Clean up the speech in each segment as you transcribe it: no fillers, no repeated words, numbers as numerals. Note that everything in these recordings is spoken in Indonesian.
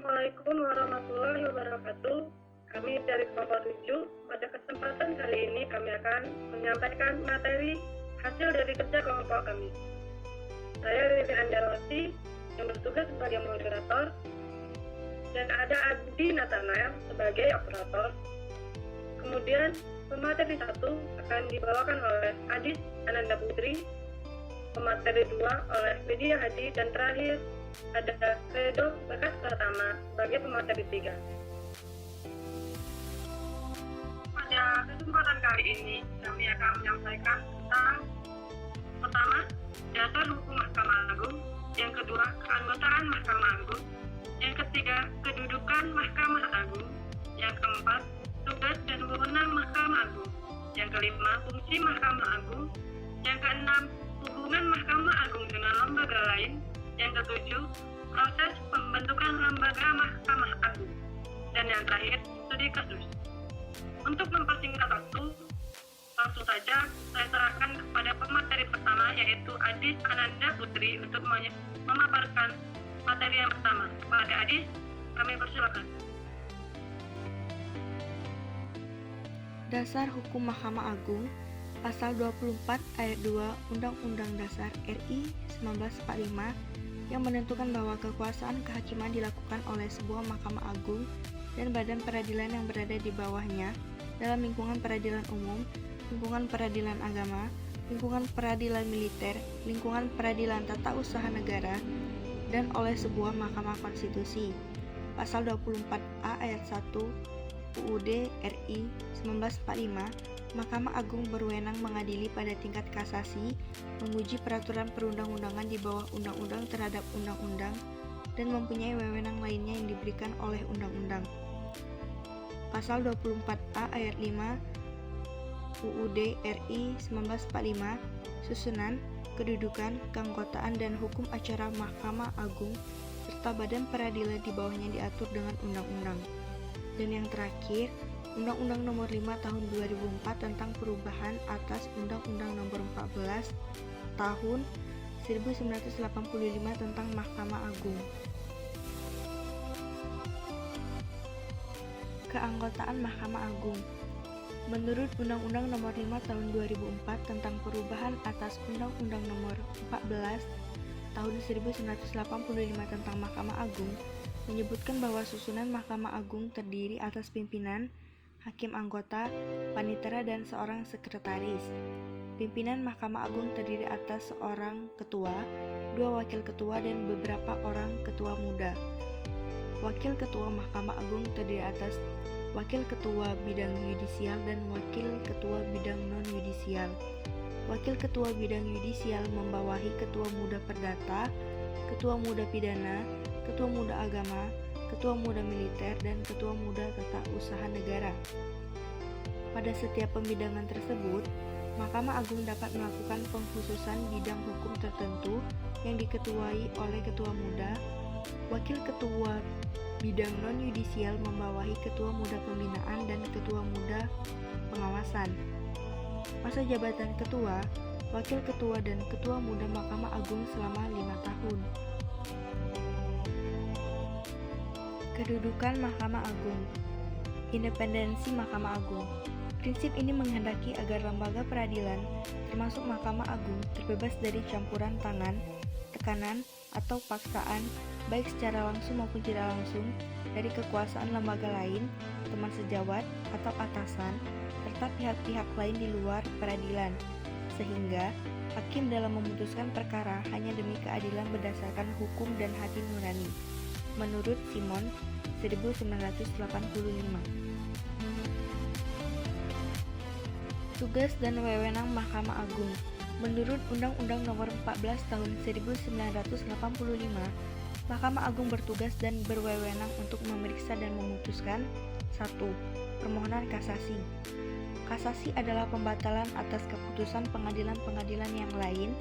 Assalamualaikum warahmatullahi wabarakatuh. Kami dari kelompok 7. Pada kesempatan kali ini kami akan menyampaikan materi hasil dari kerja kelompok kami. Saya Riri Andarwati yang bertugas sebagai moderator dan ada Adi Nathanael sebagai operator. Kemudian pemateri 1 akan dibawakan oleh Adis Ananda Putri, pemateri 2 oleh Widya Hadi, dan terakhir ada Redo Bekas Pratama sebagai pemateri 3. Pada kesempatan kali ini kami akan menyampaikan tentang pertama, dasar hukum Mahkamah Agung, yang kedua, keanggotaan Mahkamah Agung, yang ketiga, kedudukan Mahkamah Agung, yang keempat, tugas dan wewenang Mahkamah Agung, yang kelima, fungsi Mahkamah Agung, yang keenam, hubungan Mahkamah Agung dengan lembaga lain, yang ketujuh, proses pembentukan lembaga Mahkamah Agung, dan yang terakhir, studi kasus. Untuk mempersingkat waktu, langsung saja saya serahkan kepada pemateri pertama, yaitu Adis Ananda Putri, untuk memaparkan materi yang pertama. Kepada Adis, kami persilakan. Dasar Hukum Mahkamah Agung, Pasal 24 Ayat 2 Undang-Undang Dasar RI 1945 yang menentukan bahwa kekuasaan kehakiman dilakukan oleh sebuah Mahkamah Agung dan badan peradilan yang berada di bawahnya dalam lingkungan peradilan umum, lingkungan peradilan agama, lingkungan peradilan militer, lingkungan peradilan tata usaha negara, dan oleh sebuah Mahkamah Konstitusi. Pasal 24A Ayat 1 UUD RI 1945, Mahkamah Agung berwenang mengadili pada tingkat kasasi, menguji peraturan perundang-undangan di bawah undang-undang terhadap undang-undang, dan mempunyai wewenang lainnya yang diberikan oleh undang-undang. Pasal 24A Ayat 5 UUD RI 1945, susunan, kedudukan, keanggotaan, dan hukum acara Mahkamah Agung, serta badan peradilan di bawahnya diatur dengan undang-undang. Dan yang terakhir, Undang-Undang Nomor 5 Tahun 2004 tentang perubahan atas Undang-Undang Nomor 14 Tahun 1985 tentang Mahkamah Agung. Keanggotaan Mahkamah Agung. Menurut Undang-Undang Nomor 5 Tahun 2004 tentang perubahan atas Undang-Undang Nomor 14 Tahun 1985 tentang Mahkamah Agung, menyebutkan bahwa susunan Mahkamah Agung terdiri atas pimpinan, hakim anggota, panitera, dan seorang sekretaris. Pimpinan Mahkamah Agung terdiri atas seorang ketua, 2 wakil ketua, dan beberapa orang ketua muda. Wakil ketua Mahkamah Agung terdiri atas wakil ketua bidang yudisial dan wakil ketua bidang non-yudisial. Wakil ketua bidang yudisial membawahi ketua muda perdata, ketua muda pidana, ketua muda agama, ketua muda militer, dan ketua muda tata usaha negara. Pada setiap pembidangan tersebut, Mahkamah Agung dapat melakukan pengkhususan bidang hukum tertentu yang diketuai oleh ketua muda. Wakil ketua bidang non-yudisial membawahi ketua muda pembinaan dan ketua muda pengawasan. Masa jabatan ketua, wakil ketua, dan ketua muda Mahkamah Agung selama 5 tahun. Kedudukan Mahkamah Agung. Independensi Mahkamah Agung. Prinsip ini menghendaki agar lembaga peradilan, termasuk Mahkamah Agung, terbebas dari campuran tangan, tekanan, atau paksaan, baik secara langsung maupun tidak langsung, dari kekuasaan lembaga lain, teman sejawat, atau atasan, serta pihak-pihak lain di luar peradilan, sehingga hakim dalam memutuskan perkara hanya demi keadilan berdasarkan hukum dan hati nurani. Menurut Simon, 1985. Tugas dan wewenang Mahkamah Agung. Menurut Undang-Undang Nomor 14 Tahun 1985, Mahkamah Agung bertugas dan berwewenang untuk memeriksa dan memutuskan 1. Permohonan kasasi. Kasasi adalah pembatalan atas keputusan pengadilan-pengadilan yang lain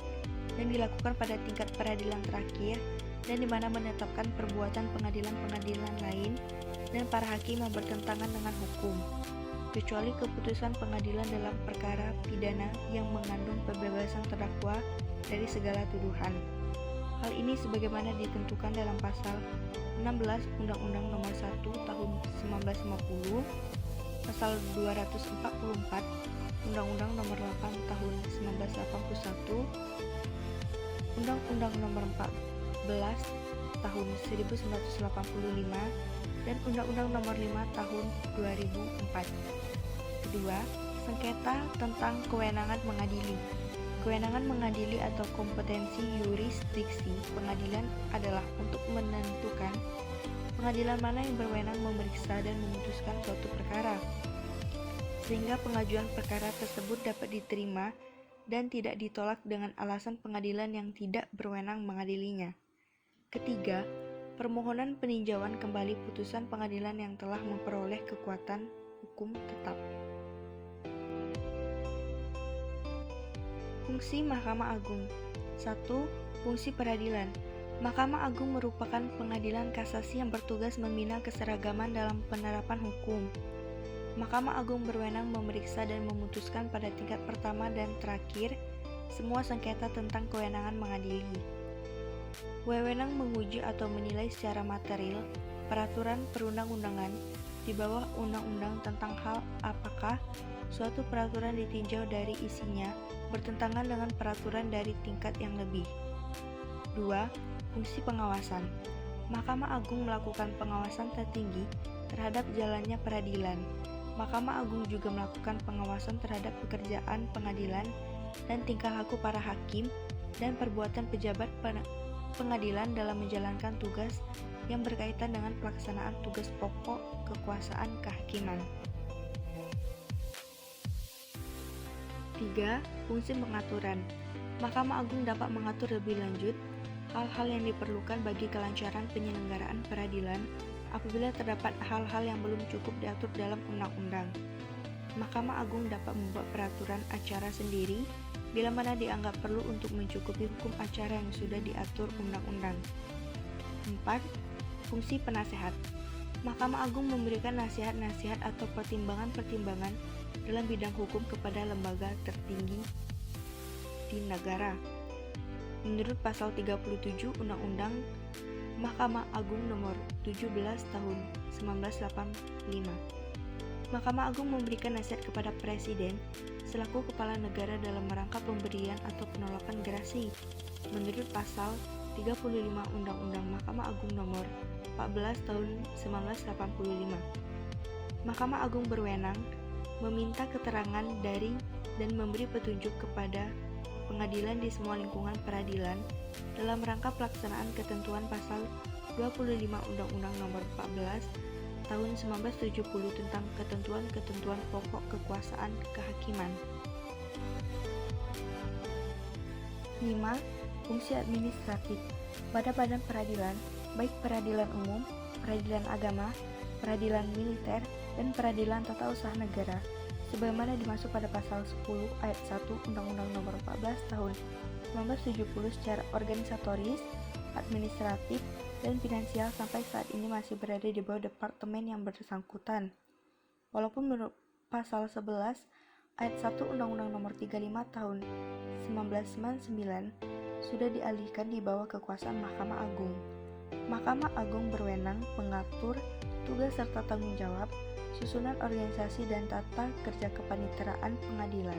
yang dilakukan pada tingkat peradilan terakhir dan di mana menetapkan perbuatan pengadilan-pengadilan lain dan para hakim yang bertentangan dengan hukum, kecuali keputusan pengadilan dalam perkara pidana yang mengandung pembebasan terdakwa dari segala tuduhan. Hal ini sebagaimana ditentukan dalam pasal 16 Undang-Undang Nomor 1 Tahun 1950, pasal 244 Undang-Undang Nomor 8 Tahun 1981, Undang-Undang Nomor 14 Tahun 1985, dan Undang-Undang Nomor 5 Tahun 2004. Kedua, sengketa tentang kewenangan mengadili. Kewenangan mengadili atau kompetensi yurisdiksi pengadilan adalah untuk menentukan pengadilan mana yang berwenang memeriksa dan memutuskan suatu perkara, sehingga pengajuan perkara tersebut dapat diterima dan tidak ditolak dengan alasan pengadilan yang tidak berwenang mengadilinya. Ketiga, permohonan peninjauan kembali putusan pengadilan yang telah memperoleh kekuatan hukum tetap. Fungsi Mahkamah Agung. 1. Fungsi peradilan. Mahkamah Agung merupakan pengadilan kasasi yang bertugas membina keseragaman dalam penerapan hukum. Mahkamah Agung berwenang memeriksa dan memutuskan pada tingkat pertama dan terakhir semua sengketa tentang kewenangan mengadili. Wewenang menguji atau menilai secara material peraturan perundang-undangan di bawah undang-undang tentang hal apakah suatu peraturan ditinjau dari isinya bertentangan dengan peraturan dari tingkat yang lebih. 2. Fungsi pengawasan. Mahkamah Agung melakukan pengawasan tertinggi terhadap jalannya peradilan. Mahkamah Agung juga melakukan pengawasan terhadap pekerjaan pengadilan dan tingkah laku para hakim dan perbuatan pejabat pengadilan dalam menjalankan tugas yang berkaitan dengan pelaksanaan tugas pokok kekuasaan kehakiman. 3. Fungsi pengaturan. Mahkamah Agung dapat mengatur lebih lanjut hal-hal yang diperlukan bagi kelancaran penyelenggaraan peradilan apabila terdapat hal-hal yang belum cukup diatur dalam undang-undang. Mahkamah Agung dapat membuat peraturan acara sendiri bila mana dianggap perlu untuk mencukupi hukum acara yang sudah diatur undang-undang. 4. Fungsi penasehat. Mahkamah Agung memberikan nasihat-nasihat atau pertimbangan-pertimbangan dalam bidang hukum kepada lembaga tertinggi di negara. Menurut pasal 37 Undang-Undang Mahkamah Agung Nomor 17 Tahun 1985. Mahkamah Agung memberikan nasihat kepada Presiden selaku kepala negara dalam rangka pemberian atau penolakan gerasi. Menurut pasal 35 Undang-Undang Mahkamah Agung Nomor 14 Tahun 1985. Mahkamah Agung berwenang meminta keterangan dari dan memberi petunjuk kepada pengadilan di semua lingkungan peradilan dalam rangka pelaksanaan ketentuan pasal 25 Undang-Undang Nomor 14 Tahun 1970 tentang ketentuan-ketentuan pokok kekuasaan kehakiman. 5. Fungsi administratif. Pada badan peradilan, baik peradilan umum, peradilan agama, peradilan militer, dan peradilan tata usaha negara, sebagaimana dimaksud pada pasal 10 ayat 1 Undang-Undang Nomor 14 Tahun 1970 secara organisatoris, administratif, dan finansial sampai saat ini masih berada di bawah departemen yang bersangkutan. Walaupun menurut pasal 11 ayat 1 Undang-Undang Nomor 35 Tahun 1999 sudah dialihkan di bawah kekuasaan Mahkamah Agung. Mahkamah Agung berwenang mengatur tugas serta tanggung jawab, susunan organisasi dan tata kerja kepaniteraan pengadilan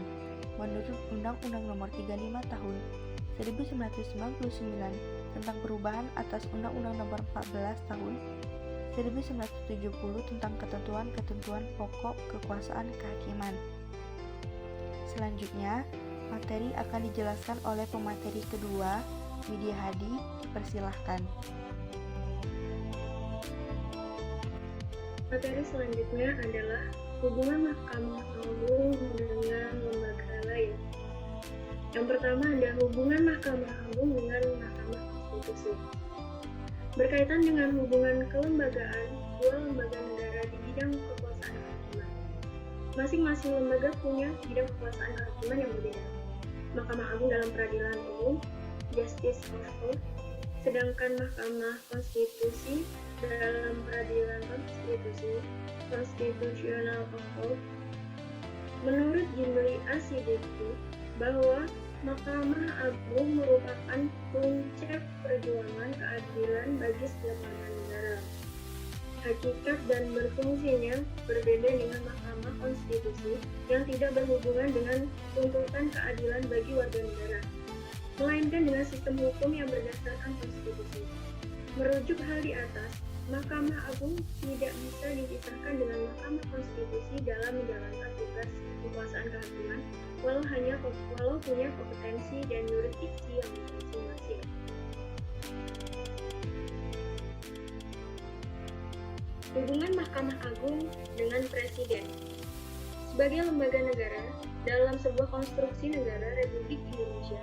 menurut Undang-Undang Nomor 35 Tahun 1999 tentang perubahan atas Undang-Undang Nomor 14 Tahun 1970 tentang ketentuan-ketentuan pokok kekuasaan kehakiman. Selanjutnya, materi akan dijelaskan oleh pemateri kedua, Widya Hadi. Dipersilahkan. Materi selanjutnya adalah hubungan Mahkamah Agung dengan lembaga lain. Yang pertama ada hubungan Mahkamah Agung dengan Mahkamah Konstitusi. Berkaitan dengan hubungan kelembagaan dua lembaga negara di bidang kekuasaan kehakiman. Masing-masing lembaga punya bidang kekuasaan kehakiman yang berbeda. Mahkamah Agung dalam peradilan umum, Justice of Court, sedangkan Mahkamah Konstitusi dalam peradilan konstitusi, Constitutional of Court. Menurut Jimli Asidiki, bahwa Mahkamah Agung merupakan puncak perjuangan keadilan bagi setiap warga negara. Hakikat dan berfungsinya berbeda dengan Mahkamah Konstitusi yang tidak berhubungan dengan tuntutan keadilan bagi warga negara, melainkan dengan sistem hukum yang berdasarkan konstitusi. Merujuk hal di atas, Mahkamah Agung tidak bisa dipisahkan dengan Mahkamah Konstitusi dalam menjalankan tugas kekuasaan kehakiman, walau punya kompetensi dan yurisdiksi yang masing-masing. Hubungan Mahkamah Agung dengan Presiden. Sebagai lembaga negara dalam sebuah konstruksi negara Republik Indonesia,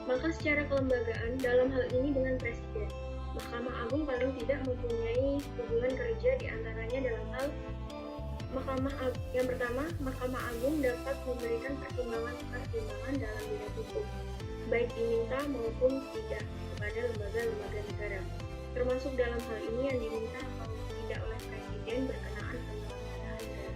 maka secara kelembagaan dalam hal ini dengan Presiden, Mahkamah Agung paling tidak mempunyai hubungan kerja di antaranya dalam hal yang pertama, Mahkamah Agung dapat memberikan pertimbangan dalam bidang hukum, baik diminta maupun tidak kepada lembaga-lembaga negara, termasuk dalam hal ini yang diminta atau tidak oleh Presiden berkenaan penyelenggaraan negara.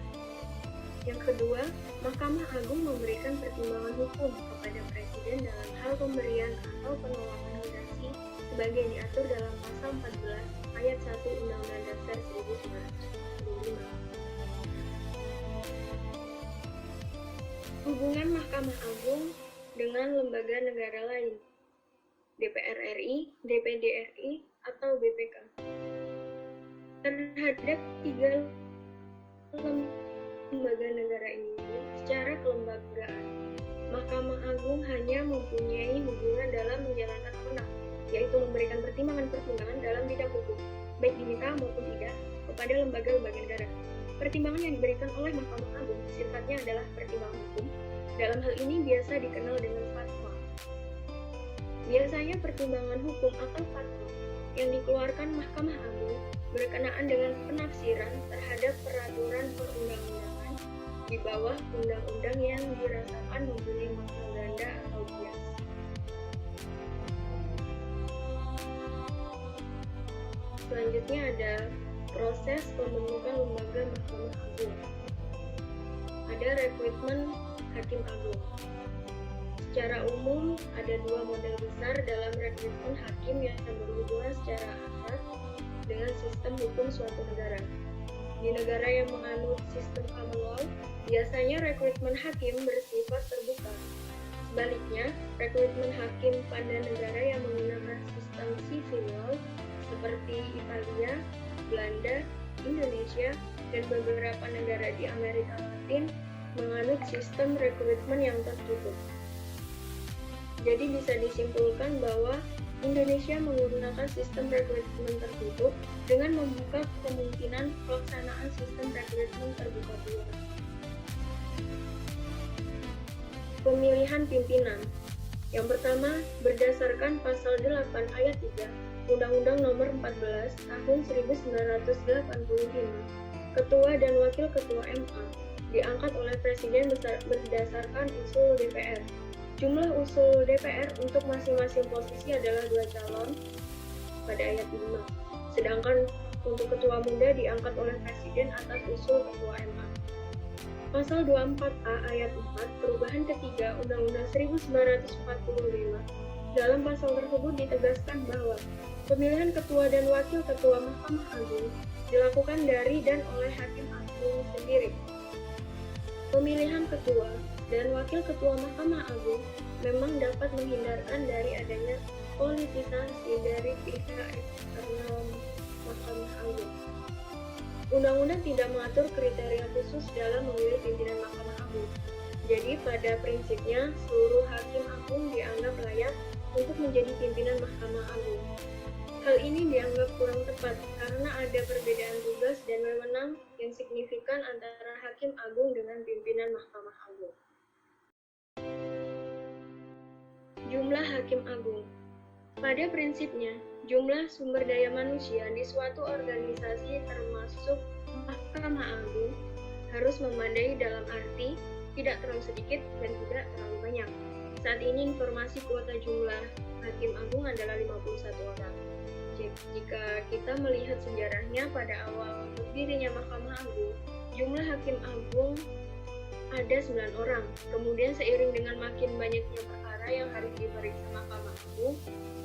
Yang kedua, Mahkamah Agung memberikan pertimbangan hukum kepada Presiden dalam hal pemberian atau penolakan gerasi sebagai diatur dalam pasal 14 ayat 1 Undang-Undang Dasar 1945. Hubungan Mahkamah Agung dengan lembaga negara lain, DPR RI, DPD RI, atau BPK. Terhadap tiga lembaga negara ini secara kelembagaan, Mahkamah Agung hanya mempunyai hubungan dalam menjalankan wewenang, yaitu memberikan pertimbangan-pertimbangan dalam bidang hukum, baik diminta maupun tidak, kepada lembaga-lembaga negara. Pertimbangan yang diberikan oleh Mahkamah Agung sifatnya adalah pertimbangan hukum. Dalam hal ini biasa dikenal dengan fatwa. Biasanya pertimbangan hukum atau fatwa yang dikeluarkan Mahkamah Agung berkenaan dengan penafsiran terhadap peraturan perundang-undangan di bawah undang-undang yang dirasakan mempunyai makna ganda atau bias. Selanjutnya ada proses pembentukan lembaga Mahkamah Agung. Ada rekrutmen Hakim Agung. Secara umum, ada dua model besar dalam rekrutmen hakim yang berhubungan secara erat dengan sistem hukum suatu negara. Di negara yang menganut sistem common law, biasanya rekrutmen hakim bersifat terbuka. Sebaliknya, rekrutmen hakim pada negara yang menggunakan sistem civil law seperti Italia, Belanda, Indonesia, dan beberapa negara di Amerika Latin menganut sistem rekrutmen yang tertutup. Jadi bisa disimpulkan bahwa Indonesia menggunakan sistem rekrutmen tertutup dengan membuka kemungkinan pelaksanaan sistem rekrutmen terbuka pula. Pemilihan pimpinan. Yang pertama, berdasarkan pasal 8 ayat 3 Undang-Undang Nomor 14 Tahun 1985, Ketua dan Wakil Ketua MA diangkat oleh Presiden berdasarkan usul DPR. Jumlah usul DPR untuk masing-masing posisi adalah 2 calon pada ayat 5. Sedangkan untuk Ketua Muda diangkat oleh Presiden atas usul Ketua MA. Pasal 24A ayat 4 perubahan ketiga Undang-Undang 1945. Dalam pasal tersebut ditegaskan bahwa pemilihan Ketua dan Wakil Ketua Mahkamah Agung dilakukan dari dan oleh Hakim Agung sendiri. Pemilihan Ketua dan Wakil Ketua Mahkamah Agung memang dapat menghindarkan dari adanya politisasi dari pihak eksternal Mahkamah Agung. Undang-undang tidak mengatur kriteria khusus dalam memilih pimpinan Mahkamah Agung. Jadi pada prinsipnya seluruh hakim agung dianggap layak untuk menjadi pimpinan Mahkamah Agung. Hal ini dianggap kurang tepat karena ada perbedaan tugas dan wewenang yang signifikan antara Hakim Agung dengan pimpinan Mahkamah Agung. Jumlah Hakim Agung. Pada prinsipnya, jumlah sumber daya manusia di suatu organisasi termasuk Mahkamah Agung harus memadai dalam arti tidak terlalu sedikit dan tidak terlalu banyak. Saat ini informasi kuota jumlah Hakim Agung adalah 51 orang. Jika kita melihat sejarahnya pada awal berdirinya Mahkamah Agung, jumlah Hakim Agung ada 9 orang. Kemudian seiring dengan makin banyaknya perkara perkara yang harus diperiksa Mahkamah Agung,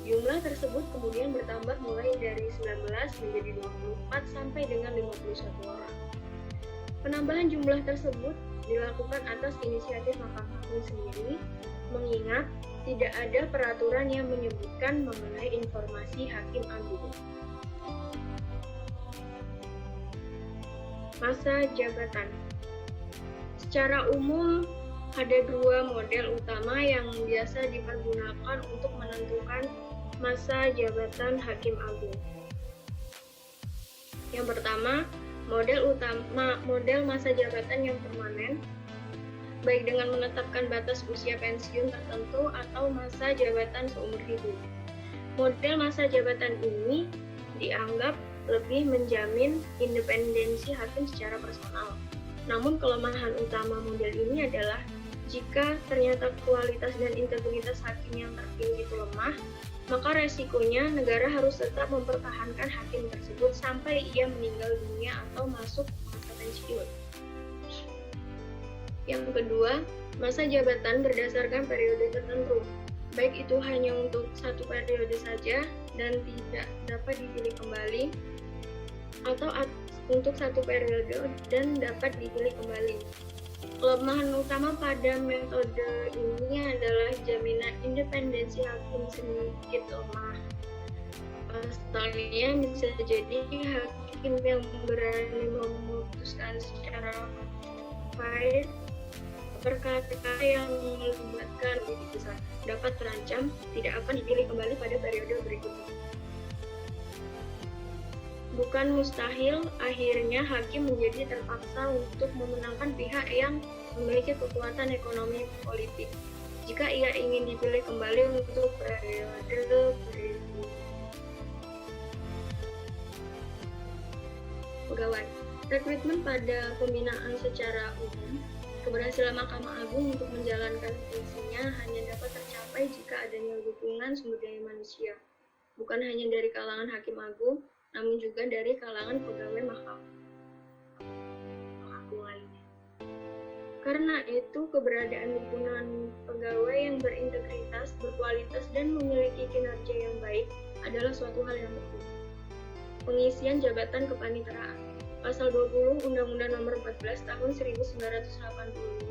jumlah tersebut kemudian bertambah mulai dari 19 menjadi 24 sampai dengan 51 orang. Penambahan jumlah tersebut dilakukan atas inisiatif Mahkamah Agung sendiri, mengingat tidak ada peraturan yang menyebutkan mengenai informasi Hakim Agung. Masa jabatan. Secara umum, ada dua model utama yang biasa dipergunakan untuk menentukan masa jabatan Hakim Agung. Yang pertama, model masa jabatan yang permanen, baik dengan menetapkan batas usia pensiun tertentu atau masa jabatan seumur hidup. Model masa jabatan ini dianggap lebih menjamin independensi hakim secara personal. Namun kelemahan utama model ini adalah jika ternyata kualitas dan integritas hakim yang terpilih itu lemah, maka resikonya negara harus tetap mempertahankan hakim tersebut sampai ia meninggal dunia atau masuk masa pensiun. Yang kedua, masa jabatan berdasarkan periode tertentu, baik itu hanya untuk satu periode saja dan tidak dapat dipilih kembali, atau untuk satu periode dan dapat dipilih kembali. Kelemahan utama pada metode ini adalah jaminan independensi hakim sedikit lemah. Pasalnya bisa jadi hakim yang berani memutuskan secara fair perkara yang melibatkan lebih besar dapat terancam tidak akan dipilih kembali pada periode berikutnya. Bukan mustahil, akhirnya hakim menjadi terpaksa untuk memenangkan pihak yang memiliki kekuatan ekonomi politik jika ia ingin dipilih kembali untuk periode berikutnya. Pegawai. Rekrutmen pada pembinaan secara umum, keberhasilan Mahkamah Agung untuk menjalankan fungsinya hanya dapat tercapai jika adanya dukungan sumber daya manusia, bukan hanya dari kalangan Hakim Agung, namun juga dari kalangan pegawai Mahkamah Agung lainnya. Karena itu, keberadaan dukungan pegawai yang berintegritas, berkualitas, dan memiliki kinerja yang baik adalah suatu hal yang penting. Pengisian jabatan kepanitraan. Pasal 20 Undang-Undang Nomor 14 Tahun 1985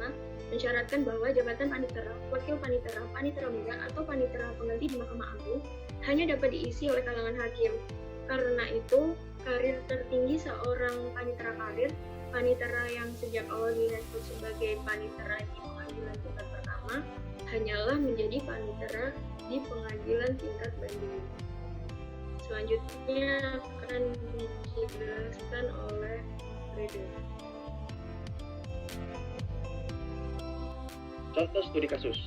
mensyaratkan bahwa jabatan panitera, wakil panitera, panitera muda, atau panitera pengganti di Mahkamah Agung hanya dapat diisi oleh kalangan hakim. Karena itu, karir tertinggi seorang panitera karir, panitera yang sejak awal direkrut sebagai panitera di pengadilan tingkat pertama, hanyalah menjadi panitera di pengadilan tingkat banding. Selanjutnya akan dijelaskan oleh Reda. Contoh studi kasus.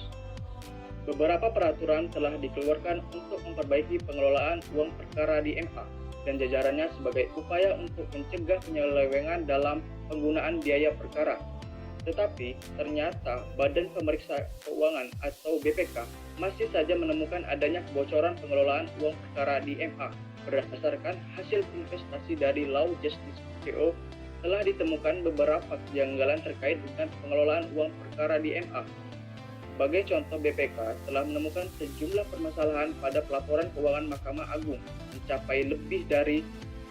Beberapa peraturan telah dikeluarkan untuk memperbaiki pengelolaan uang perkara di MA dan jajarannya sebagai upaya untuk mencegah penyelewengan dalam penggunaan biaya perkara. Tetapi ternyata Badan Pemeriksa Keuangan atau BPK masih saja menemukan adanya kebocoran pengelolaan uang perkara di MA. Berdasarkan hasil investasi dari Law Justice CO, telah ditemukan beberapa kejanggalan terkait dengan pengelolaan uang perkara di MA. Sebagai contoh, BPK telah menemukan sejumlah permasalahan pada pelaporan keuangan Mahkamah Agung mencapai lebih dari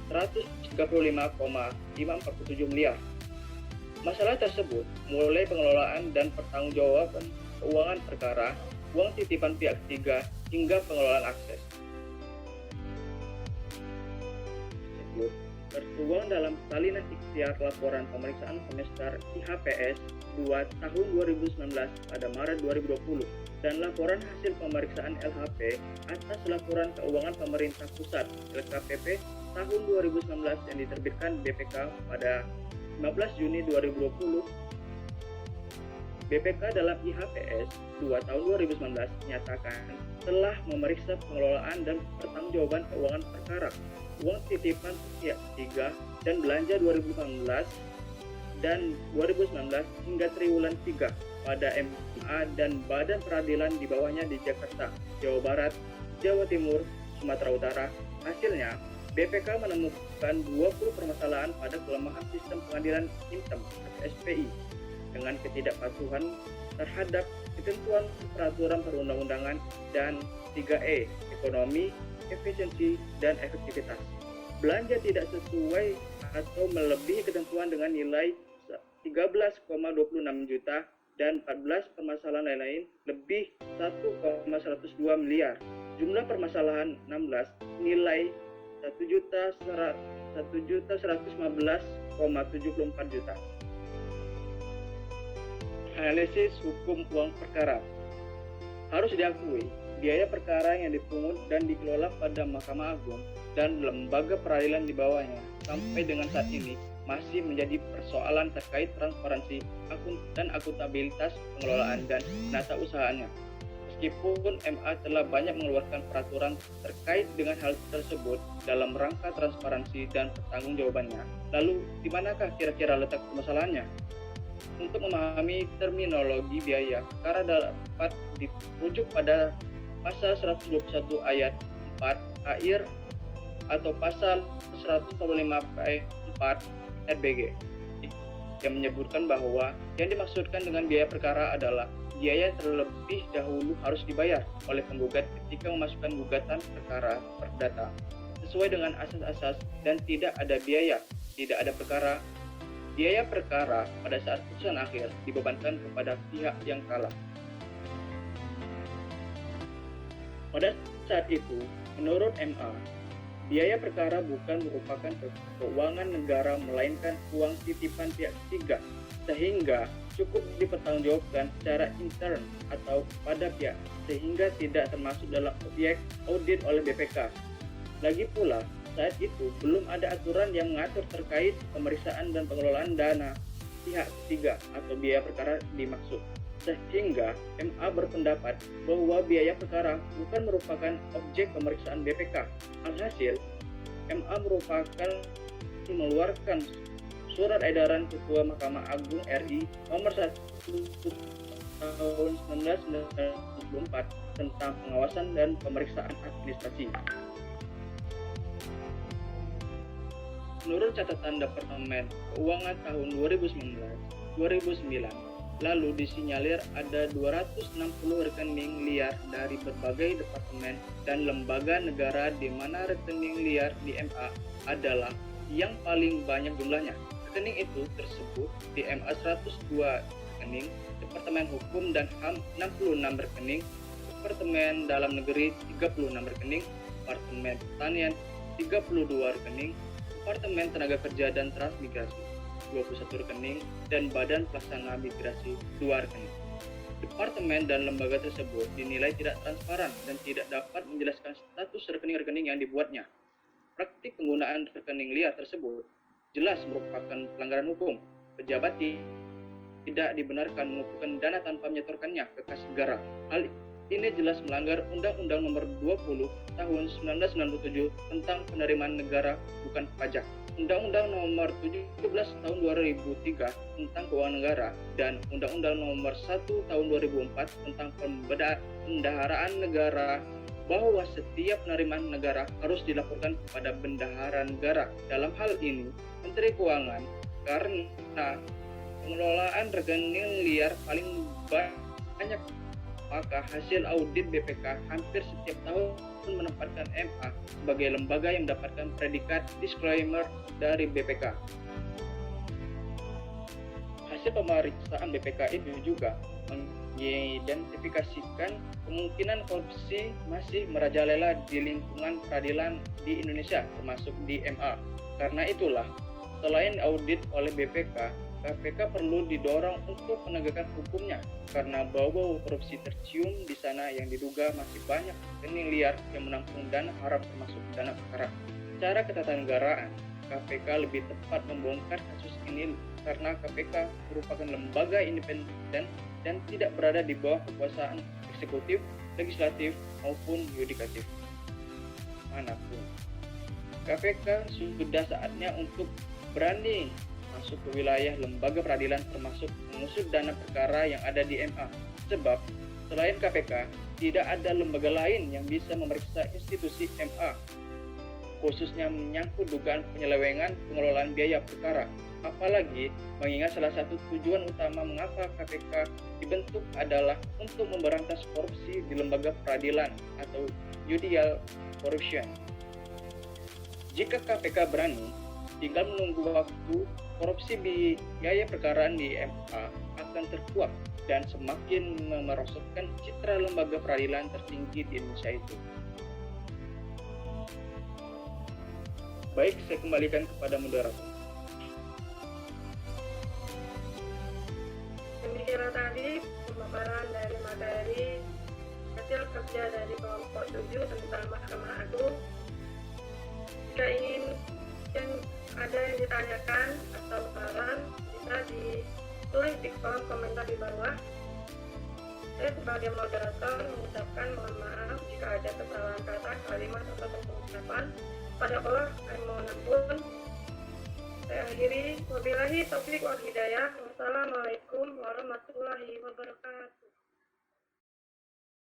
135,547 miliar. Masalah tersebut mulai pengelolaan dan pertanggungjawaban keuangan perkara, uang titipan pihak ketiga, hingga pengelolaan akses. Tertuang dalam salinan ikhtiar laporan pemeriksaan semester IHPS 2 tahun 2019 pada Maret 2020 dan laporan hasil pemeriksaan LHP atas laporan keuangan pemerintah pusat LKPP tahun 2019 yang diterbitkan BPK pada 15 Juni 2020. BPK dalam IHPS 2 tahun 2019 menyatakan telah memeriksa pengelolaan dan pertanggungjawaban keuangan perkara, uang titipan pihak ketiga, dan belanja 2018 dan 2019 hingga triwulan 3 pada MA dan badan peradilan di bawahnya di Jakarta, Jawa Barat, Jawa Timur, Sumatera Utara. Hasilnya, BPK menemukan 20 permasalahan pada kelemahan sistem pengadilan Intem (SPI). dengan ketidakpatuhan terhadap ketentuan peraturan perundang-undangan, dan 3E, ekonomi, efisiensi, dan efektivitas. Belanja tidak sesuai atau melebihi ketentuan dengan nilai 13,26 juta dan 14 permasalahan lain-lain lebih 1,102 miliar. Jumlah permasalahan 16 nilai 1.115,74 juta. Analisis hukum uang perkara. Harus diakui, biaya perkara yang dipungut dan dikelola pada Mahkamah Agung dan lembaga peradilan di bawahnya sampai dengan saat ini masih menjadi persoalan terkait transparansi, dan akuntabilitas pengelolaan dan penata usahanya. Meskipun MA telah banyak mengeluarkan peraturan terkait dengan hal tersebut dalam rangka transparansi dan pertanggungjawabannya, lalu di manakah kira-kira letak permasalahannya? Untuk memahami terminologi biaya perkara dapat dirujuk pada pasal 121 ayat 4 akhir atau pasal 145 ayat 4 RBG yang menyebutkan bahwa yang dimaksudkan dengan biaya perkara adalah biaya terlebih dahulu harus dibayar oleh penggugat ketika memasukkan gugatan perkara perdata sesuai dengan asas-asas, dan tidak ada biaya, tidak ada perkara. Biaya perkara pada saat putusan akhir dibebankan kepada pihak yang kalah. Pada saat itu, menurut MA, biaya perkara bukan merupakan keuangan negara melainkan uang titipan pihak ketiga, sehingga cukup dipertanggungjawabkan secara intern atau pada pihak, sehingga tidak termasuk dalam objek audit oleh BPK. Lagi pula, saat itu belum ada aturan yang mengatur terkait pemeriksaan dan pengelolaan dana pihak ketiga atau biaya perkara dimaksud, sehingga MA berpendapat bahwa biaya perkara bukan merupakan objek pemeriksaan BPK. Alhasil, MA mengeluarkan Surat Edaran Ketua Mahkamah Agung RI nomor 1 tahun 1994 tentang pengawasan dan pemeriksaan administrasi. Menurut catatan Departemen Keuangan tahun 2009, lalu disinyalir ada 260 rekening liar dari berbagai departemen dan lembaga negara di mana rekening liar di MA adalah yang paling banyak jumlahnya. Rekening itu tersebut di MA 102 rekening, Departemen Hukum dan HAM 66 rekening, Departemen Dalam Negeri 36 rekening, Departemen Pertanian 32 rekening, Departemen Tenaga Kerja dan Transmigrasi 21 rekening, dan Badan Pelaksana Migrasi 2 rekening. Departemen dan lembaga tersebut dinilai tidak transparan dan tidak dapat menjelaskan status rekening-rekening yang dibuatnya. Praktik penggunaan rekening liar tersebut jelas merupakan pelanggaran hukum. Pejabat tidak dibenarkan mengumpulkan dana tanpa menyetorkannya ke kas negara. Hal ini jelas melanggar Undang-Undang Nomor 20 Tahun 1997 tentang penerimaan negara bukan pajak, Undang-Undang Nomor 17 Tahun 2003 tentang keuangan negara, dan Undang-Undang Nomor 1 Tahun 2004 tentang pendaharaan negara, bahwa setiap penerimaan negara harus dilaporkan kepada bendahara negara. Dalam hal ini, Menteri Keuangan, karena pengelolaan rekening liar paling banyak, maka hasil audit BPK hampir setiap tahun menempatkan MA sebagai lembaga yang mendapatkan predikat disclaimer dari BPK. Hasil pemeriksaan BPK itu juga mengidentifikasikan kemungkinan korupsi masih merajalela di lingkungan peradilan di Indonesia, termasuk di MA. Karena itulah, selain audit oleh BPK, KPK perlu didorong untuk penegakan hukumnya, karena bau-bau korupsi tercium di sana yang diduga masih banyak rekening liar yang menampung dana haram termasuk dana perkara. Secara ketatanegaraan, KPK lebih tepat membongkar kasus ini karena KPK merupakan lembaga independen dan tidak berada di bawah kekuasaan eksekutif, legislatif, maupun yudikatif manapun. KPK sudah saatnya untuk berani masuk ke wilayah lembaga peradilan, termasuk mengusut dana perkara yang ada di MA. Sebab selain KPK, tidak ada lembaga lain yang bisa memeriksa institusi MA. khususnya menyangkut dugaan penyelewengan pengelolaan biaya perkara. Apalagi mengingat salah satu tujuan utama mengapa KPK dibentuk adalah untuk memberantas korupsi di lembaga peradilan atau judicial corruption. Jika KPK berani, tinggal menunggu waktu, korupsi biaya perkara di MK akan terkuak dan semakin merosotkan citra lembaga peradilan tertinggi di Indonesia itu. Baik, saya kembalikan kepada moderator. Demikianlah tadi pemaparan dari materi hasil kerja dari kelompok 7 tentang Mahkamah Agung. Jika ingin yang ada yang ditanyakan atau saran, bisa ditulis di kolom komentar di bawah. Saya sebagai moderator mengucapkan mohon maaf jika ada kesalahan kata, kalimat, atau pengucapan. Pada Allah, kami mohon ampun. Saya akhiri. Wabillahi taufiq wal hidayah. Wassalamualaikum warahmatullahi wabarakatuh.